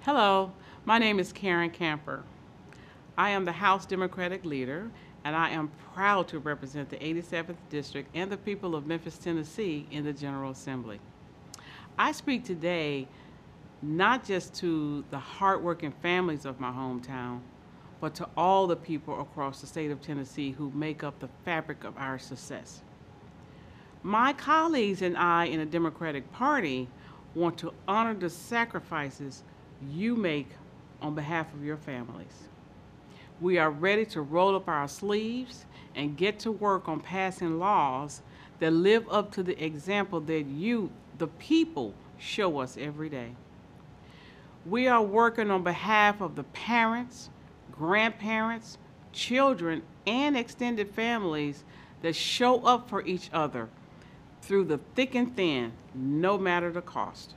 Hello, my name is Karen Camper. I am the House Democratic leader, and I am proud to represent the 87th District and the people of Memphis, Tennessee in the General Assembly. I speak today not just to the hardworking families of my hometown, but to all the people across the state of Tennessee who make up the fabric of our success. My colleagues and I in the Democratic Party want to honor the sacrifices you make on behalf of your families. We are ready to roll up our sleeves and get to work on passing laws that live up to the example that you, the people, show us every day. We are working on behalf of the parents, grandparents, children, and extended families that show up for each other through the thick and thin, no matter the cost.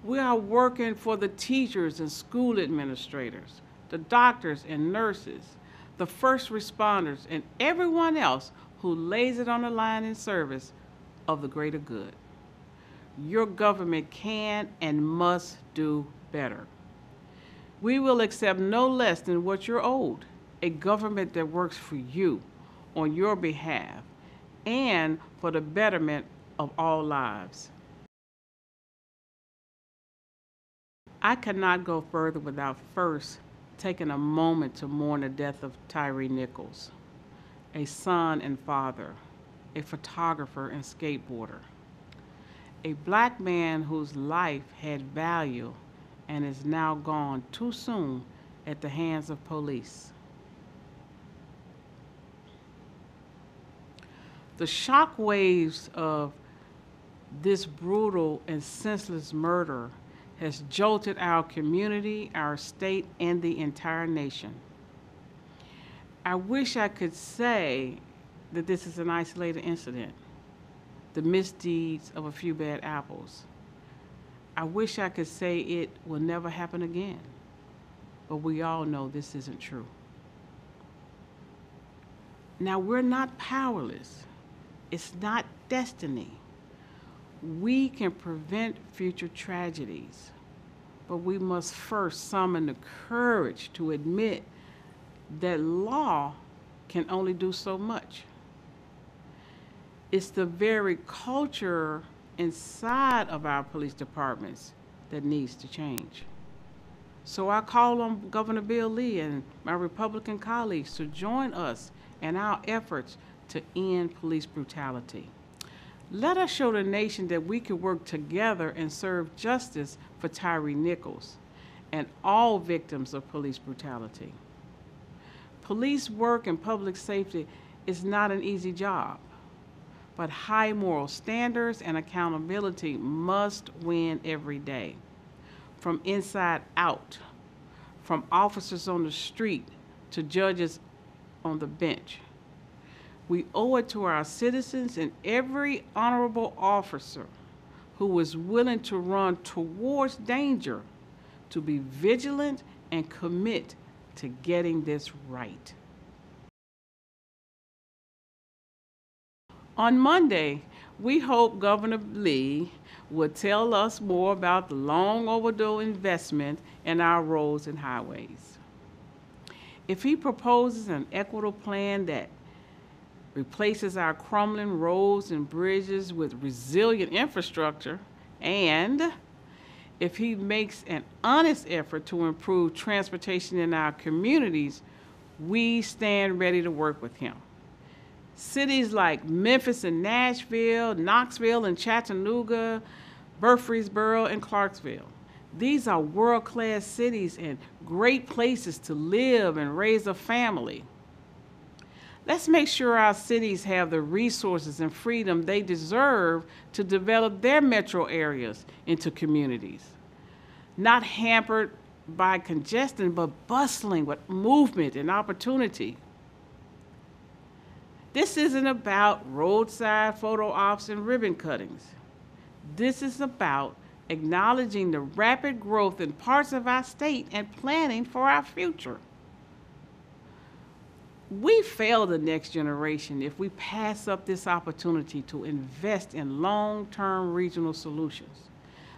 We are working for the teachers and school administrators, the doctors and nurses, the first responders, and everyone else who lays it on the line in service of the greater good. Your government can and must do better. We will accept no less than what you're owed, a government that works for you, on your behalf, and for the betterment of all lives. I cannot go further without first taking a moment to mourn the death of Tyree Nichols, a son and father, a photographer and skateboarder, a black man whose life had value and is now gone too soon at the hands of police. The shock waves of this brutal and senseless murder has jolted our community, our state, and the entire nation. I wish I could say that this is an isolated incident, the misdeeds of a few bad apples. I wish I could say it will never happen again, but we all know this isn't true. Now, we're not powerless. It's not destiny. We can prevent future tragedies, but we must first summon the courage to admit that law can only do so much. It's the very culture inside of our police departments that needs to change. So I call on Governor Bill Lee and my Republican colleagues to join us in our efforts to end police brutality. Let us show the nation that we can work together and serve justice for Tyree Nichols and all victims of police brutality. Police work and public safety is not an easy job, but high moral standards and accountability must win every day, from inside out, from officers on the street to judges on the bench. We owe it to our citizens and every honorable officer who is willing to run towards danger to be vigilant and commit to getting this right. On Monday, we hope Governor Lee will tell us more about the long overdue investment in our roads and highways. If he proposes an equitable plan that replaces our crumbling roads and bridges with resilient infrastructure, and if he makes an honest effort to improve transportation in our communities, we stand ready to work with him. Cities like Memphis and Nashville, Knoxville and Chattanooga, Murfreesboro and Clarksville. These are world-class cities and great places to live and raise a family. Let's make sure our cities have the resources and freedom they deserve to develop their metro areas into communities, not hampered by congestion, but bustling with movement and opportunity. This isn't about roadside photo ops and ribbon cuttings. This is about acknowledging the rapid growth in parts of our state and planning for our future. We fail the next generation if we pass up this opportunity to invest in long-term regional solutions,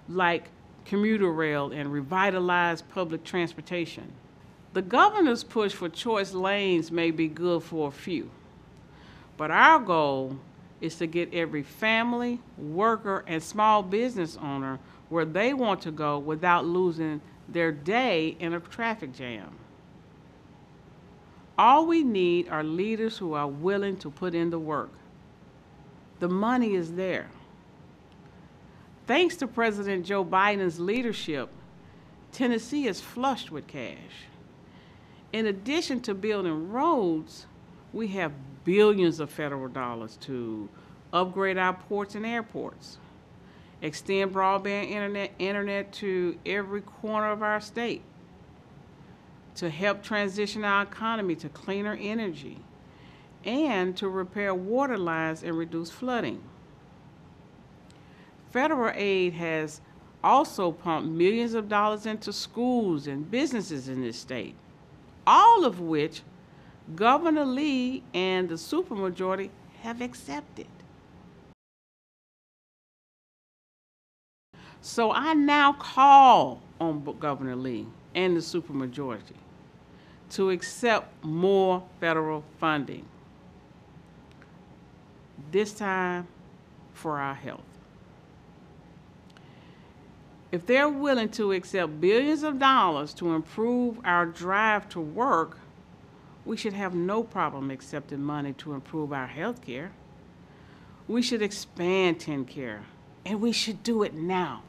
like commuter rail, and revitalize public transportation. The governor's push for choice lanes may be good for a few, but our goal is to get every family, worker, and small business owner where they want to go without losing their day in a traffic jam. All we need are leaders who are willing to put in the work. The money is there. Thanks to President Joe Biden's leadership, Tennessee is flushed with cash. In addition to building roads, we have billions of federal dollars to upgrade our ports and airports, extend broadband internet to every corner of our state, to help transition our economy to cleaner energy, and to repair water lines and reduce flooding. Federal aid has also pumped millions of dollars into schools and businesses in this state, all of which Governor Lee and the supermajority have accepted. So I now call on Governor Lee and the supermajority to accept more federal funding, this time for our health. If they're willing to accept billions of dollars to improve our drive to work, we should have no problem accepting money to improve our health care. We should expand TennCare, and we should do it now.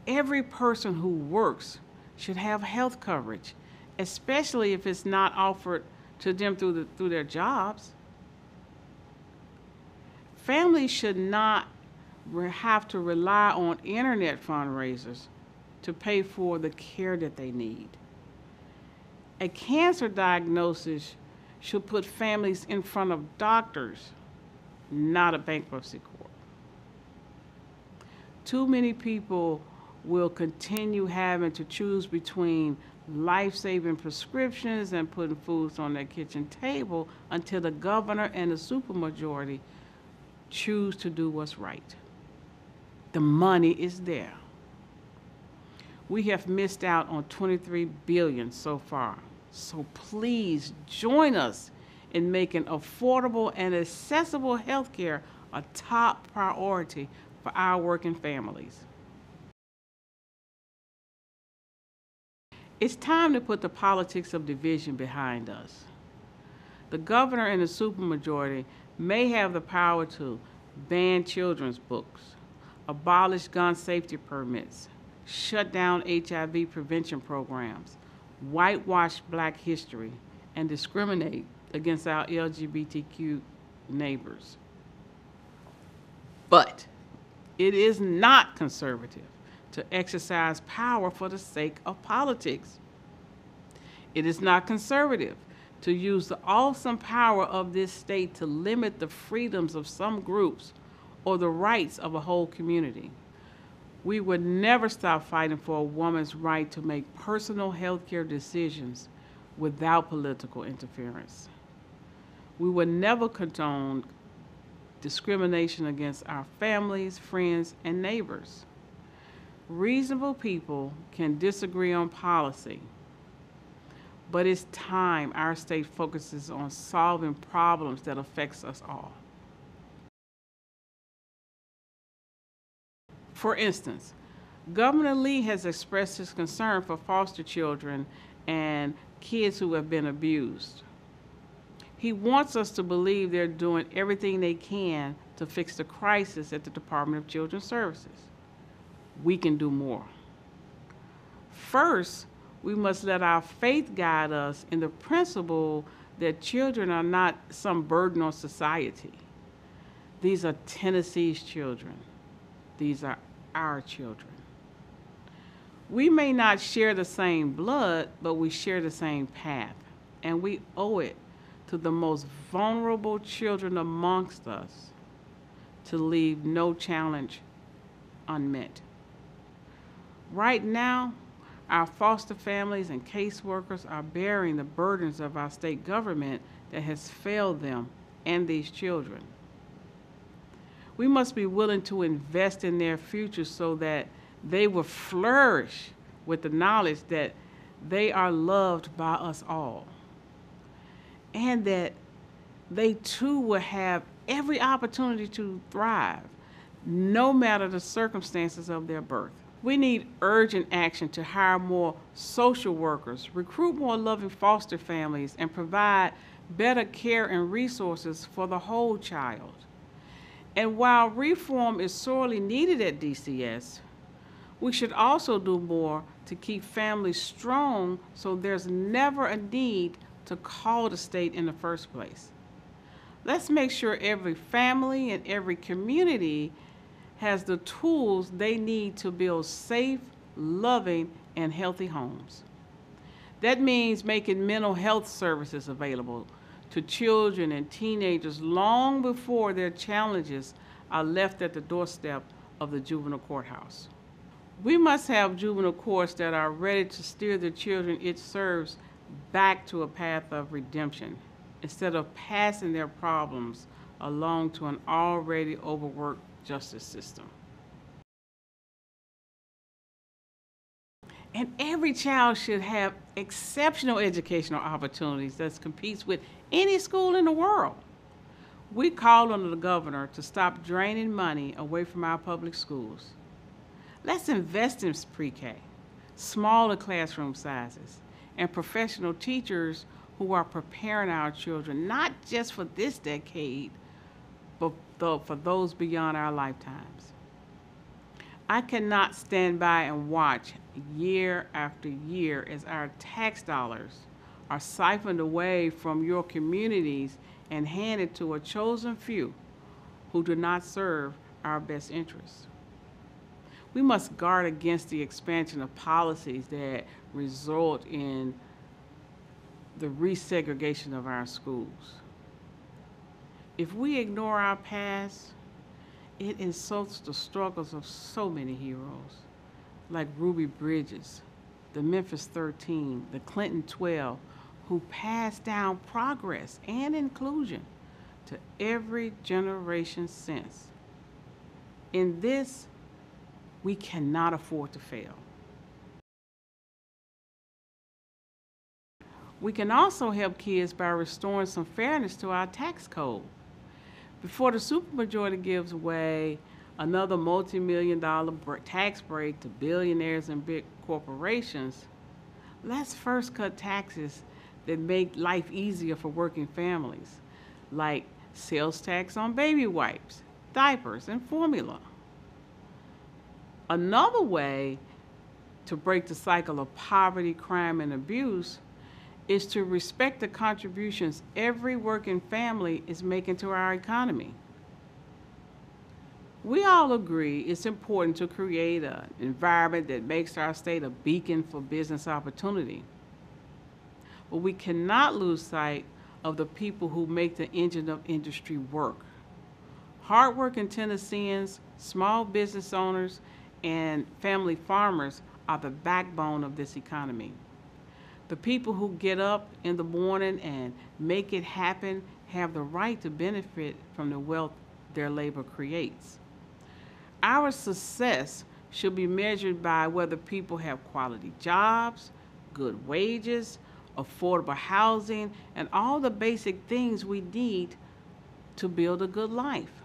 Every person who works should have health coverage, especially if it's not offered to them through their jobs. Families should not have to rely on internet fundraisers to pay for the care that they need. A cancer diagnosis should put families in front of doctors, not a bankruptcy court. Too many people will continue having to choose between life-saving prescriptions and putting foods on their kitchen table until the governor and the supermajority choose to do what's right. The money is there. We have missed out on $23 billion so far. So please join us in making affordable and accessible health care a top priority for our working families. It's time to put the politics of division behind us. The governor and the supermajority may have the power to ban children's books, abolish gun safety permits, shut down HIV prevention programs, whitewash Black history, and discriminate against our LGBTQ neighbors. But it is not conservative to exercise power for the sake of politics. It is not conservative to use the awesome power of this state to limit the freedoms of some groups or the rights of a whole community. We would never stop fighting for a woman's right to make personal health care decisions without political interference. We would never condone discrimination against our families, friends, and neighbors. Reasonable people can disagree on policy, but it's time our state focuses on solving problems that affects us all. For instance, Governor Lee has expressed his concern for foster children and kids who have been abused. He wants us to believe they're doing everything they can to fix the crisis at the Department of Children's Services. We can do more. First, we must let our faith guide us in the principle that children are not some burden on society. These are Tennessee's children. These are our children. We may not share the same blood, but we share the same path, and we owe it to the most vulnerable children amongst us to leave no challenge unmet. Right now, our foster families and caseworkers are bearing the burdens of our state government that has failed them and these children. We must be willing to invest in their future so that They will flourish with the knowledge that they are loved by us all, and that they too will have every opportunity to thrive, no matter the circumstances of their birth. We need urgent action to hire more social workers, recruit more loving foster families, and provide better care and resources for the whole child. And while reform is sorely needed at DCS, we should also do more to keep families strong so there's never a need to call the state in the first place. Let's make sure every family and every community has the tools they need to build safe, loving, and healthy homes. That means making mental health services available to children and teenagers long before their challenges are left at the doorstep of the juvenile courthouse. We must have juvenile courts that are ready to steer the children it serves back to a path of redemption, instead of passing their problems along to an already overworked justice system. And every child should have exceptional educational opportunities that competes with any school in the world. We call on the governor to stop draining money away from our public schools. Let's invest in pre-K, smaller classroom sizes, and professional teachers who are preparing our children, not just for this decade, but for those beyond our lifetimes. I cannot stand by and watch year after year as our tax dollars are siphoned away from your communities and handed to a chosen few who do not serve our best interests. We must guard against the expansion of policies that result in the resegregation of our schools. If we ignore our past, it insults the struggles of so many heroes, like Ruby Bridges, the Memphis 13, the Clinton 12, who passed down progress and inclusion to every generation since. In this, we cannot afford to fail. We can also help kids by restoring some fairness to our tax code. Before the supermajority gives away another multi-million-dollar tax break to billionaires and big corporations, let's first cut taxes that make life easier for working families, like sales tax on baby wipes, diapers, and formula. Another way to break the cycle of poverty, crime, and abuse is to respect the contributions every working family is making to our economy. We all agree it's important to create an environment that makes our state a beacon for business opportunity. But we cannot lose sight of the people who make the engine of industry work. Hardworking Tennesseans, small business owners, and family farmers are the backbone of this economy. The people who get up in the morning and make it happen have the right to benefit from the wealth their labor creates. Our success should be measured by whether people have quality jobs, good wages, affordable housing, and all the basic things we need to build a good life.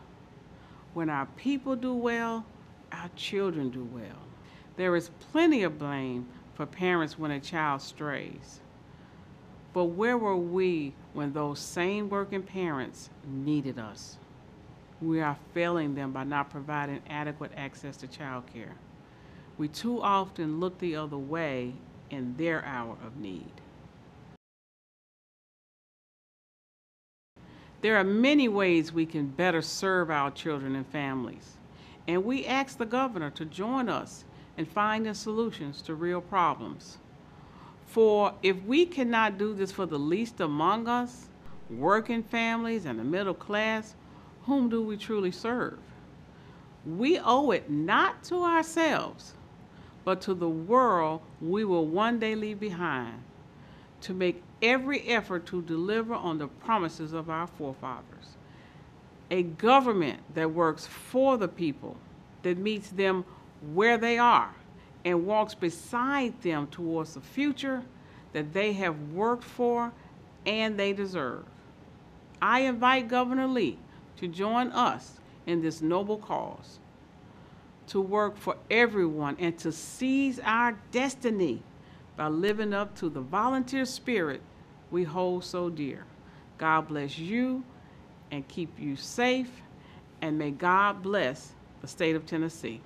When our people do well, our children do well. There is plenty of blame for parents when a child strays. But where were we when those same working parents needed us? We are failing them by not providing adequate access to childcare. We too often look the other way in their hour of need. There are many ways we can better serve our children and families, and we ask the governor to join us in finding solutions to real problems. For if we cannot do this for the least among us, working families and the middle class, whom do we truly serve? We owe it not to ourselves, but to the world we will one day leave behind, to make every effort to deliver on the promises of our forefathers. A government that works for the people, that meets them where they are and walks beside them towards the future that they have worked for and they deserve. I invite Governor Lee to join us in this noble cause, to work for everyone and to seize our destiny by living up to the volunteer spirit we hold so dear. God bless you and keep you safe, and may God bless the state of Tennessee.